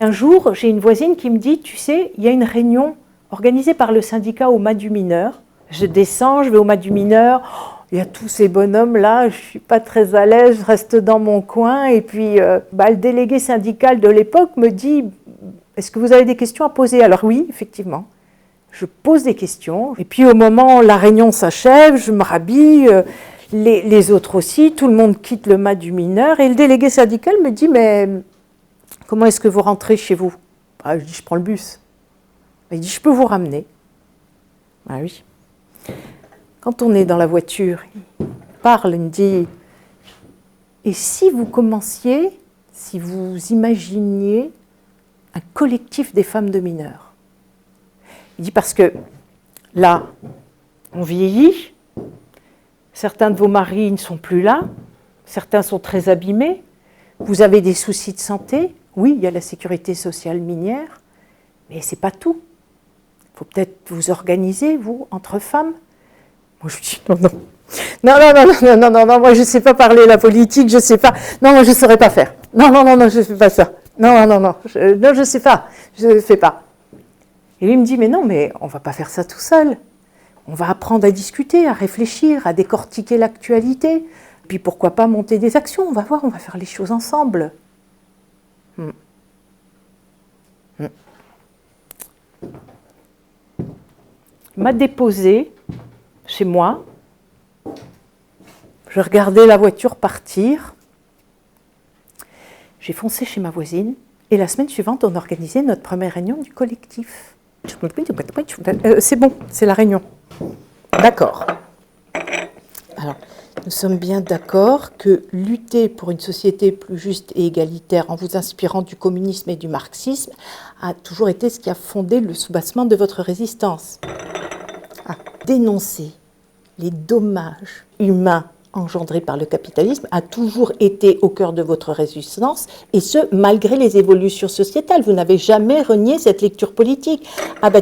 Un jour, j'ai une voisine qui me dit, tu sais, il y a une réunion organisée par le syndicat au Mas du Mineur. Je descends, je vais au Mas du Mineur, il y a tous ces bonhommes-là, je ne suis pas très à l'aise, je reste dans mon coin. Et puis, le délégué syndical de l'époque me dit, est-ce que vous avez des questions à poser? Alors oui, effectivement, je pose des questions. Et puis au moment où la réunion s'achève, je me rhabille, les autres aussi, tout le monde quitte le Mas du Mineur. Et le délégué syndical me dit, mais comment est-ce que vous rentrez chez vous? Je dis, je prends le bus. Il dit, je peux vous ramener. Ah oui. Quand on est dans la voiture, il parle, il me dit, et si vous commenciez, si vous imaginiez un collectif des femmes de mineurs? Il dit, parce que là, on vieillit, certains de vos maris ne sont plus là, certains sont très abîmés, vous avez des soucis de santé, oui, il y a la sécurité sociale minière, mais ce n'est pas tout. Il faut peut-être vous organiser, vous, entre femmes. Moi, je dis non, moi, je ne sais pas parler la politique, je ne sais pas. Non, moi, je ne saurais pas faire. Non, je ne fais pas ça. Non, je ne sais pas, je ne fais pas. Et lui me dit, mais non, mais on ne va pas faire ça tout seul. On va apprendre à discuter, à réfléchir, à décortiquer l'actualité. Puis pourquoi pas monter des actions, on va voir, on va faire les choses ensemble. Il m'a déposé chez moi. Je regardais la voiture partir. J'ai foncé chez ma voisine. Et la semaine suivante, on organisait notre première réunion du collectif. C'est bon, c'est la réunion. D'accord. Alors, nous sommes bien d'accord que lutter pour une société plus juste et égalitaire en vous inspirant du communisme et du marxisme a toujours été ce qui a fondé le soubassement de votre résistance. Dénoncer les dommages humains engendrés par le capitalisme a toujours été au cœur de votre résistance, et ce, malgré les évolutions sociétales. Vous n'avez jamais renié cette lecture politique.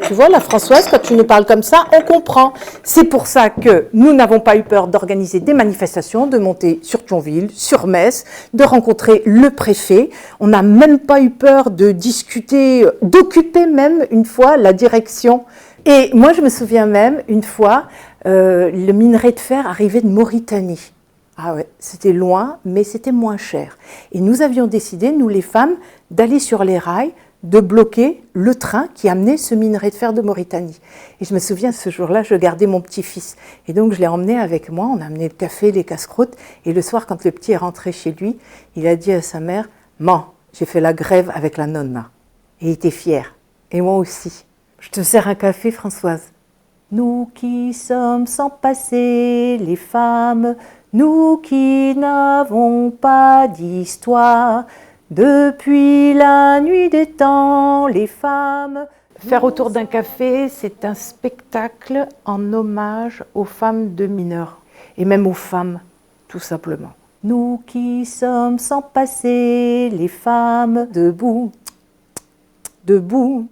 Tu vois, la Françoise, quand tu nous parles comme ça, on comprend. C'est pour ça que nous n'avons pas eu peur d'organiser des manifestations, de monter sur Thionville, sur Metz, de rencontrer le préfet. On n'a même pas eu peur de discuter, d'occuper même une fois la direction. Et moi, je me souviens même, une fois, le minerai de fer arrivait de Mauritanie. Ah ouais, c'était loin, mais c'était moins cher. Et nous avions décidé, nous les femmes, d'aller sur les rails, de bloquer le train qui amenait ce minerai de fer de Mauritanie. Et je me souviens, ce jour-là, je gardais mon petit-fils. Et donc, je l'ai emmené avec moi, on a amené le café, les casse-croûtes. Et le soir, quand le petit est rentré chez lui, il a dit à sa mère, « Maman, j'ai fait la grève avec la nonna. » Et il était fier. Et moi aussi. Je te sers un café, Françoise. Nous qui sommes sans passé, les femmes, nous qui n'avons pas d'histoire, depuis la nuit des temps, les femmes... Faire autour d'un café, c'est un spectacle en hommage aux femmes de mineurs, et même aux femmes, tout simplement. Nous qui sommes sans passé, les femmes, debout, debout.